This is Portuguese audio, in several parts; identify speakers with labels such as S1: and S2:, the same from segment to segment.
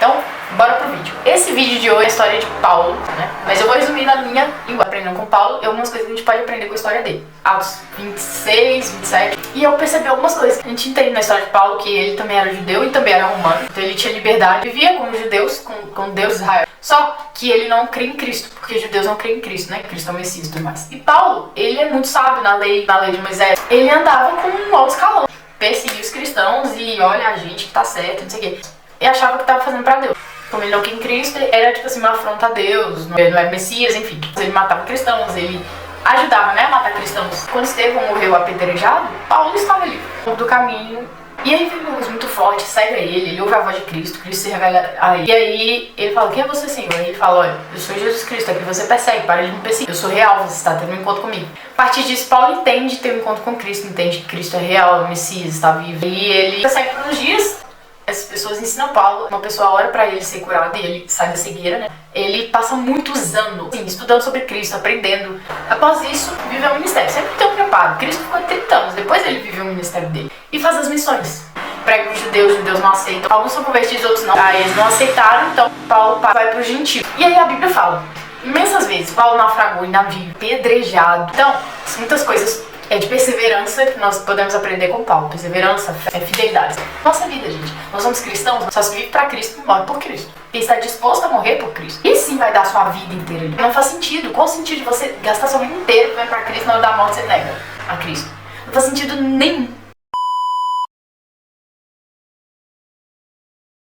S1: Então, bora pro vídeo. Esse vídeo de hoje é a história de Paulo, né? Mas eu vou resumir na minha língua, aprendendo com Paulo, e algumas coisas que a gente pode aprender com a história dele. Atos 26, 27. E eu percebi algumas coisas. A gente entende na história de Paulo que ele também era judeu e também era romano. Então ele tinha liberdade, vivia como judeus, com Deus de Israel. Só que ele não crê em Cristo, porque judeus não creem em Cristo, né? Cristo é o Messias e tudo mais. E Paulo, ele é muito sábio na lei de Moisés. Ele andava com um alto escalão, perseguia os cristãos e olha a gente que tá certo, não sei o quê. E achava que tava fazendo pra Deus. Como ele não quer em Cristo, era tipo assim, uma afronta a Deus, não é Messias, enfim. Ele matava cristãos, ele ajudava, né, a matar cristãos. Quando Estevão morreu apedrejado, Paulo estava ali, no do caminho. E aí vem uma luz muito forte, segue ele ouve a voz de Cristo, Cristo se revela aí. E aí ele fala, quem é você, Senhor? Aí ele fala, olha, eu sou Jesus Cristo, aqui você persegue, para de me perseguir. Eu sou real, você está tendo um encontro comigo. A partir disso, Paulo entende ter um encontro com Cristo, entende que Cristo é real, é o Messias, está vivo. E ele persegue por uns dias. Essas pessoas ensinam Paulo, uma pessoa ora pra ele ser curado e ele sai da cegueira, né? Ele passa muitos anos assim, estudando sobre Cristo, aprendendo. Após isso, vive o ministério. Sempre tem um preparo. Cristo ficou 30 anos, depois ele viveu o ministério dele. E faz as missões. Prega os judeus não aceitam. Alguns são convertidos, outros não. Aí eles não aceitaram, então Paulo vai pro gentil. E aí a Bíblia fala, imensas vezes, Paulo naufragou em navio, pedrejado. Então, muitas coisas de perseverança que nós podemos aprender com Paulo. Perseverança, fé, fidelidade. Nossa vida, gente. Nós somos cristãos, só se vive pra Cristo e morre por Cristo. E está disposto a morrer por Cristo. E sim vai dar sua vida inteira ali. Não faz sentido. Qual o sentido de você gastar sua vida inteira vivendo pra Cristo, na hora da morte você nega a Cristo? Não faz sentido nenhum.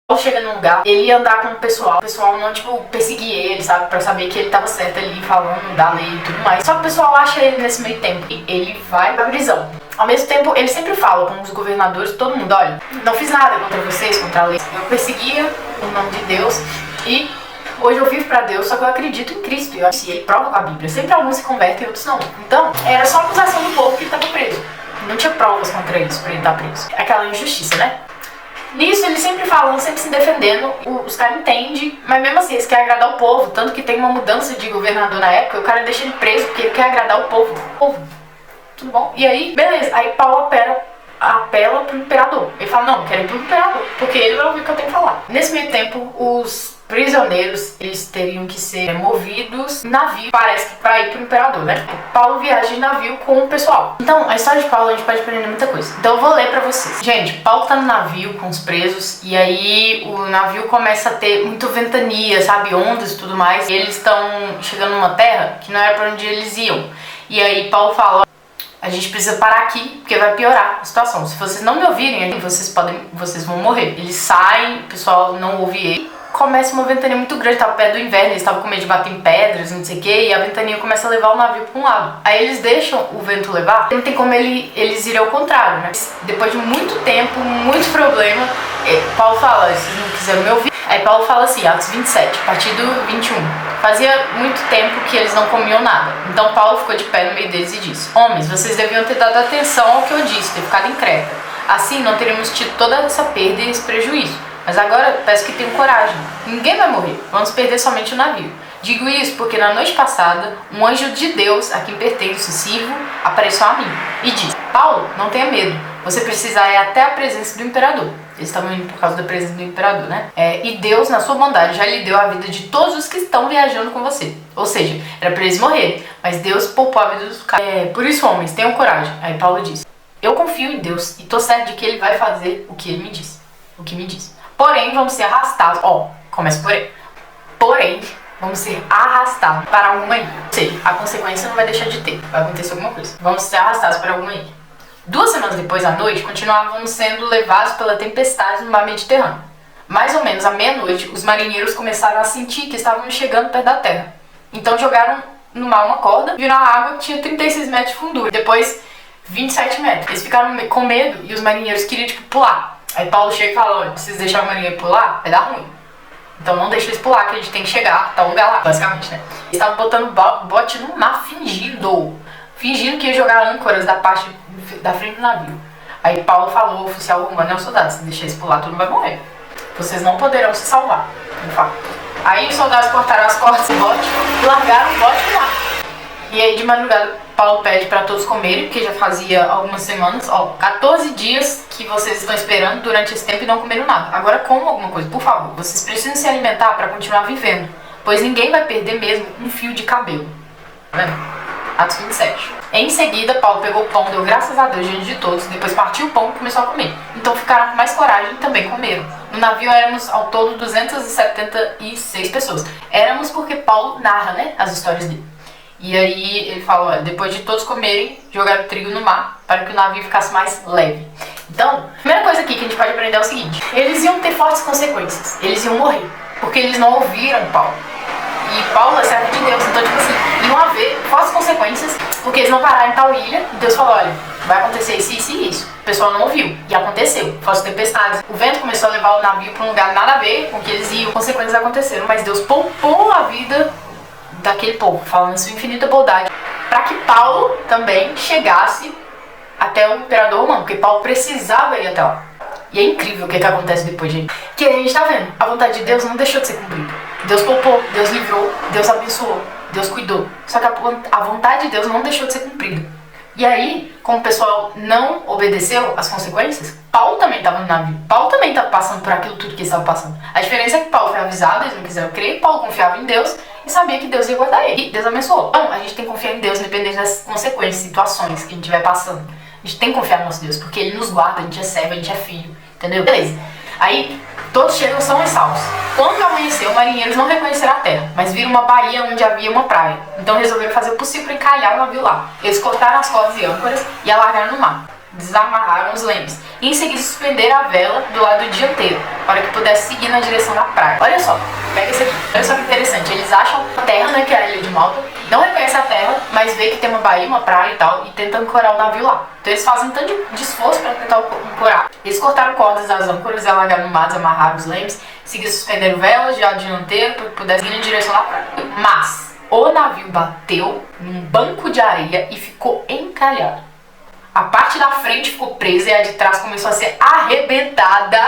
S1: Paulo chega num lugar, ele ia andar com o pessoal não, tipo, perseguir ele, sabe? Pra saber que ele tava certo ali, falando da lei e tudo mais. Só que o pessoal acha ele nesse meio tempo e ele vai pra prisão. Ao mesmo tempo, ele sempre fala com os governadores, todo mundo, olha, não fiz nada contra vocês, contra a lei. Eu perseguia o nome de Deus e hoje eu vivo pra Deus, só que eu acredito em Cristo. E ele prova com a Bíblia. Sempre alguns se convertem e outros não. Então, era só a acusação do povo que ele tava preso. Não tinha provas contra eles pra ele estar preso. Aquela injustiça, né? Nisso, ele sempre falando, sempre se defendendo, os caras entendem, mas mesmo assim, eles querem agradar o povo, tanto que tem uma mudança de governador na época, o cara deixa ele preso porque ele quer agradar o povo. Tudo bom? E aí, beleza, aí Paulo apela pro imperador. Ele fala, não, quero ir pro imperador, porque ele vai ouvir o que eu tenho que falar. Nesse meio tempo, os prisioneiros, eles teriam que ser movidos em navio, parece que pra ir pro imperador, né? Paulo viaja de navio com o pessoal. Então, a história de Paulo a gente pode aprender muita coisa. Então eu vou ler pra vocês. Gente, Paulo tá no navio com os presos e aí o navio começa a ter muito ventania, sabe? Ondas e tudo mais. E eles estão chegando numa terra que não era pra onde eles iam. E aí Paulo fala, a gente precisa parar aqui, porque vai piorar a situação. Se vocês não me ouvirem, vocês vão morrer. Eles saem, o pessoal não ouve ele. Começa uma ventania muito grande, tava perto do inverno, eles estavam com medo de bater em pedras, não sei o que, e a ventania começa a levar o navio para um lado. Aí eles deixam o vento levar, não tem como eles irem ao contrário, né? Depois de muito tempo, muito problema, Paulo fala, vocês não quiseram me ouvir. Aí Paulo fala assim, Atos 27, a partir do 21. Fazia muito tempo que eles não comiam nada. Então Paulo ficou de pé no meio deles e disse, homens, vocês deviam ter dado atenção ao que eu disse, ter ficado em Creta. Assim não teríamos tido toda essa perda e esse prejuízo. Mas agora peço que tenham coragem. Ninguém vai morrer. Vamos perder somente o navio. Digo isso porque na noite passada, um anjo de Deus, a quem pertenço e sirvo, apareceu a mim e disse, Paulo, não tenha medo. Você precisa ir até a presença do imperador. Eles estavam indo por causa da presença do imperador, né? E Deus, na sua bondade, já lhe deu a vida de todos os que estão viajando com você. Ou seja, era para eles morrerem, mas Deus poupou a vida dos caras. Por isso, homens, tenham coragem. Aí Paulo disse, eu confio em Deus e tô certo de que ele vai fazer o que ele me disse. O que me disse. Porém, vamos ser arrastados. Começa por aí. Porém, vamos ser arrastados para alguma ilha. Ou seja, a consequência não vai deixar de ter. Vai acontecer alguma coisa. Vamos ser arrastados para alguma ilha. 2 semanas depois, à noite, continuávamos sendo levados pela tempestade no mar Mediterrâneo. Mais ou menos à meia-noite, os marinheiros começaram a sentir que estávamos chegando perto da terra. Então jogaram no mar uma corda, viram a água que tinha 36 metros de fundura. Depois, 27 metros. Eles ficaram com medo e os marinheiros queriam, pular. Aí Paulo chega e fala, olha, se vocês deixarem o marinheiro pular, vai dar ruim. Então não deixa eles pular, que a gente tem que chegar, tá um lugar lá, basicamente, né? Eles estavam botando bote no mar, fingindo que ia jogar âncoras da parte da frente do navio. Aí Paulo falou, o oficial romano aos soldados, se deixar eles pular, todo mundo vai morrer. Vocês não poderão se salvar, de fato. Aí os soldados cortaram as cordas do bote e largaram o bote no mar. E aí de madrugada Paulo pede para todos comerem, porque já fazia algumas semanas, 14 dias que vocês estão esperando durante esse tempo e não comeram nada. Agora comam alguma coisa, por favor. Vocês precisam se alimentar para continuar vivendo, pois ninguém vai perder mesmo um fio de cabelo. Tá vendo? Atos 27. Em seguida, Paulo pegou o pão, deu graças a Deus diante de todos, depois partiu o pão e começou a comer. Então ficaram com mais coragem e também comeram. No navio éramos ao todo 276 pessoas. Éramos porque Paulo narra, né, as histórias dele. E aí ele fala, olha, depois de todos comerem, jogaram trigo no mar para que o navio ficasse mais leve. Então, a primeira coisa aqui que a gente pode aprender é o seguinte: eles iam ter fortes consequências, eles iam morrer, porque eles não ouviram Paulo. E Paulo é servo de Deus, então tipo assim, iam haver fortes consequências, porque eles não pararam em tal ilha, e Deus falou, olha, vai acontecer isso, isso e isso. O pessoal não ouviu, e aconteceu, fortes tempestades. O vento começou a levar o navio para um lugar nada a ver com o que eles iam, consequências aconteceram, mas Deus poupou a vida daquele povo, falando em sua infinita bondade, para que Paulo também chegasse até o imperador romano, porque Paulo precisava ir até lá. E é incrível o que acontece depois, gente. Que a gente tá vendo, a vontade de Deus não deixou de ser cumprida. Deus poupou, Deus livrou, Deus abençoou, Deus cuidou. Só que a vontade de Deus não deixou de ser cumprida. E aí, como o pessoal não obedeceu às consequências, Paulo também estava no navio. Paulo também estava passando por aquilo tudo que ele estava passando. A diferença é que Paulo foi avisado, eles não quiseram crer, Paulo confiava em Deus e sabia que Deus ia guardar ele. E Deus abençoou. Então, a gente tem que confiar em Deus, independente das consequências, situações que a gente vai passando. A gente tem que confiar no nosso Deus, porque Ele nos guarda, a gente é servo, a gente é filho. Entendeu? Beleza. Aí, todos chegam são e salvos. Quando amanheceu, marinheiros não reconheceram a terra, mas viram uma baía onde havia uma praia. Então resolveram fazer o possível para encalhar o navio lá. Eles cortaram as cordas e âncoras e alargaram no mar. Desamarraram os lemes e em seguida suspenderam a vela do lado dianteiro para que pudesse seguir na direção da praia. Olha só, pega isso aqui. Olha só que interessante. Eles acham a terra, né, que é a ilha de Malta, não reconhecem a terra, mas vê que tem uma baía, uma praia e tal, e tentam ancorar o navio lá. Então eles fazem um tanto de esforço para tentar ancorar. Eles cortaram cordas das âncoras e alargaram no mar, desamarraram os lemes, seguiram suspenderam velas de lado dianteiro para que pudesse seguir na direção da praia. Mas o navio bateu num banco de areia e ficou encalhado. A parte da frente ficou presa e a de trás começou a ser arrebentada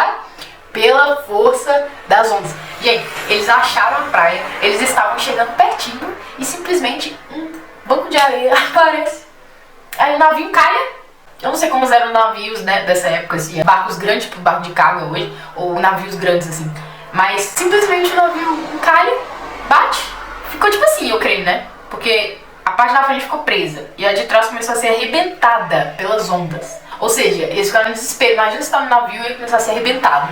S1: pela força das ondas. Gente, eles acharam a praia, eles estavam chegando pertinho e simplesmente um banco de areia aparece. Aí o navio calha. Eu não sei como eram navios, né, dessa época, assim, barcos grandes, tipo barco de carga hoje, ou navios grandes assim. Mas simplesmente o navio calha, bate, ficou tipo assim, eu creio, né? Porque a parte da frente ficou presa e a de trás começou a ser arrebentada pelas ondas. Ou seja, eles ficaram em desespero. Imagina você estar no navio e ele começar a ser arrebentado.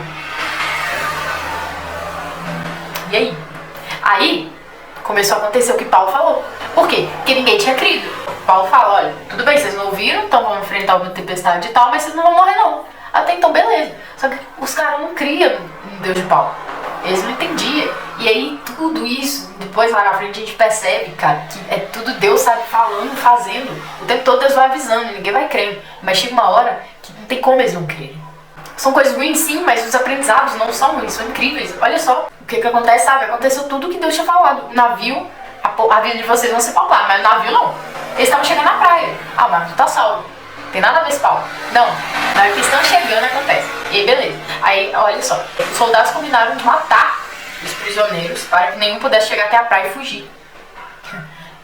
S1: E aí? Aí começou a acontecer o que Paulo falou. Por quê? Porque ninguém tinha crido. Paulo fala, olha, tudo bem, vocês não ouviram, então vão enfrentar uma tempestade e tal, mas vocês não vão morrer não. Até então, beleza. Só que os caras não criam no Deus de Paulo. Eles não entendiam. E aí tudo isso, depois lá na frente a gente percebe, cara, que é tudo Deus, sabe, falando, fazendo. O tempo todo Deus vai avisando, ninguém vai crendo. Mas chega uma hora que não tem como eles não crerem. São coisas ruins sim, mas os aprendizados não são ruins, são incríveis. Olha só o que acontece, sabe? Aconteceu tudo o que Deus tinha falado. O navio, a vida de vocês vão ser pautada, mas o navio não. Eles estavam chegando na praia. Ah, o navio tá salvo. Tem nada a ver esse pau. Não. Na hora que estão chegando acontece. E aí, beleza. Aí, olha só. Os soldados combinaram de matar os prisioneiros para que nenhum pudesse chegar até a praia e fugir.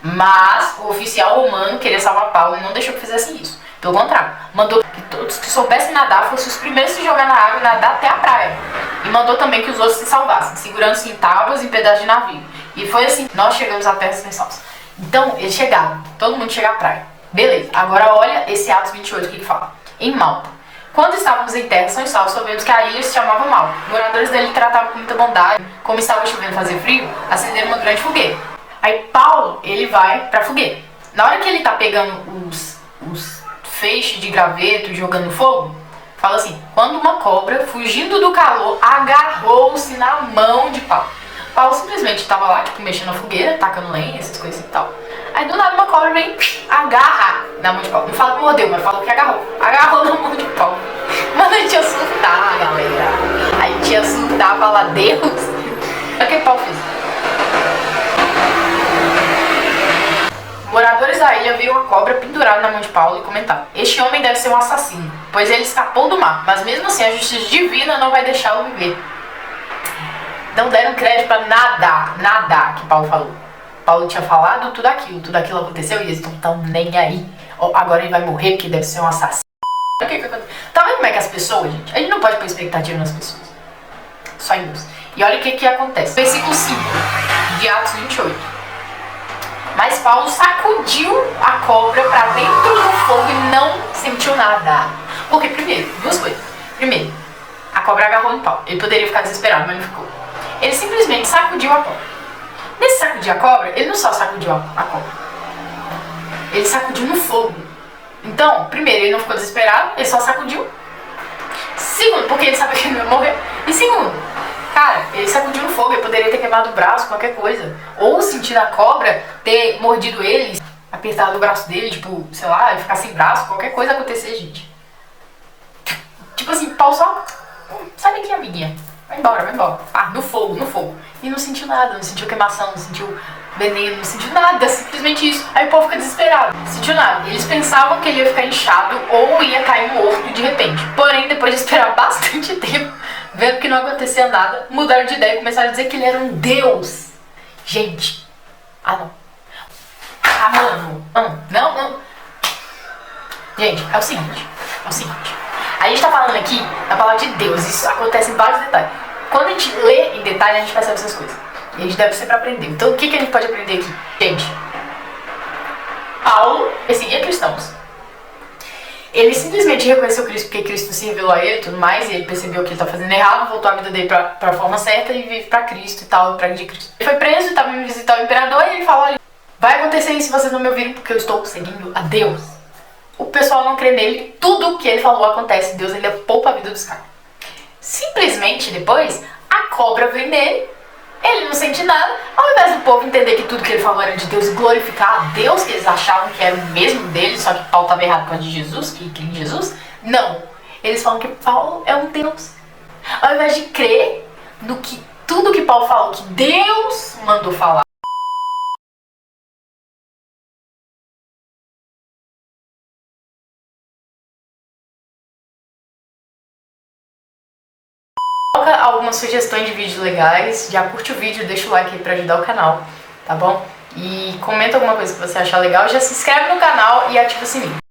S1: Mas o oficial romano queria salvar Paulo e não deixou que fizessem isso. Pelo contrário, mandou que todos que soubessem nadar fossem os primeiros a se jogar na água e nadar até a praia. E mandou também que os outros se salvassem, segurando-se em tábuas e em pedaços de navio. E foi assim que nós chegamos à terra sem salvos. Então, eles chegaram. Todo mundo chega à praia. Beleza, agora olha esse Atos 28 que ele fala. Em Malta. Quando estávamos em terra são salvos, soubemos que a ilha se chamava Malta. Os moradores dele tratavam com muita bondade. Como estava chovendo e fazia frio, acenderam uma grande fogueira. Aí Paulo, ele vai pra fogueira. Na hora que ele tá pegando os feixes de graveto e jogando fogo, fala assim, quando uma cobra, fugindo do calor, agarrou-se na mão de Paulo. Paulo simplesmente estava lá, tipo, mexendo na fogueira, tacando lenha, essas coisas e tal. Aí do nada uma cobra vem, agarra na mão de Paulo. Não fala que mordeu, mas falou que agarrou. Agarrou na mão de Paulo. Mano, a gente ia surtar, galera. A gente ia surtar, falar, Deus. Olha o que Paulo fez. Moradores da ilha viram a cobra pendurada na mão de Paulo e comentaram, este homem deve ser um assassino, pois ele escapou do mar, mas mesmo assim a justiça divina não vai deixá-lo viver. Não deram crédito pra nada que Paulo falou. Paulo tinha falado tudo aquilo aconteceu e eles não estão nem aí. Agora ele vai morrer porque deve ser um assassino. Tá vendo como é que as pessoas, gente? A gente não pode pôr expectativa nas pessoas. Só em Deus. E olha o que acontece. Versículo 5 de Atos 28. Mas Paulo sacudiu a cobra pra dentro do fogo e não sentiu nada. Porque, primeiro, duas coisas. Primeiro, a cobra agarrou no Paulo. Ele poderia ficar desesperado, mas não ficou. Ele simplesmente sacudiu a cobra. Nesse sacudir a cobra, ele não só sacudiu a cobra. Ele sacudiu no fogo. Então, primeiro, ele não ficou desesperado, ele só sacudiu. Segundo, porque ele sabia que ele não ia morrer. E segundo, cara, ele sacudiu no fogo, ele poderia ter queimado o braço, qualquer coisa. Ou sentir a cobra ter mordido ele, apertado o braço dele, tipo, sei lá, ele ficar sem braço, qualquer coisa acontecer, gente. Tipo assim, Paulo só, sai daqui, amiguinha. Vai embora, vai embora. Ah, no fogo, no fogo. E não sentiu nada, não sentiu queimação, não sentiu veneno, não sentiu nada, simplesmente isso. Aí o povo fica desesperado, não sentiu nada. Eles pensavam que ele ia ficar inchado ou ia cair morto de repente. Porém, depois de esperar bastante tempo, vendo que não acontecia nada, mudaram de ideia e começaram a dizer que ele era um deus. Gente, não. Mano, não. Gente, é o seguinte. A gente tá falando aqui da palavra de Deus, isso acontece em vários detalhes. Quando a gente lê em detalhe, a gente percebe essas coisas. E a gente deve sempre aprender. Então, o que a gente pode aprender aqui? Gente, Paulo perseguia cristãos. Ele simplesmente reconheceu Cristo porque Cristo se revelou a ele e tudo mais, e ele percebeu que ele estava fazendo errado, voltou a vida dele pra forma certa e vive pra Cristo e tal, pra de Cristo. Ele foi preso e estava indo visitar o imperador e ele falou: olha, vai acontecer isso se vocês não me ouvirem porque eu estou seguindo a Deus. O pessoal não crê nele, tudo que ele falou acontece, Deus ele poupa a vida dos caras. Simplesmente depois, a cobra vem nele, ele não sente nada, ao invés do povo entender que tudo que ele falou era de Deus e glorificar a Deus, que eles achavam que era o mesmo dele, só que Paulo estava errado com a de Jesus, que em Jesus, não. Eles falam que Paulo é um Deus. Ao invés de crer no que tudo que Paulo falou, que Deus mandou falar. Coloca algumas sugestões de vídeos legais, já curte o vídeo, deixa o like aí pra ajudar o canal, tá bom? E comenta alguma coisa que você achar legal, já se inscreve no canal e ativa o sininho.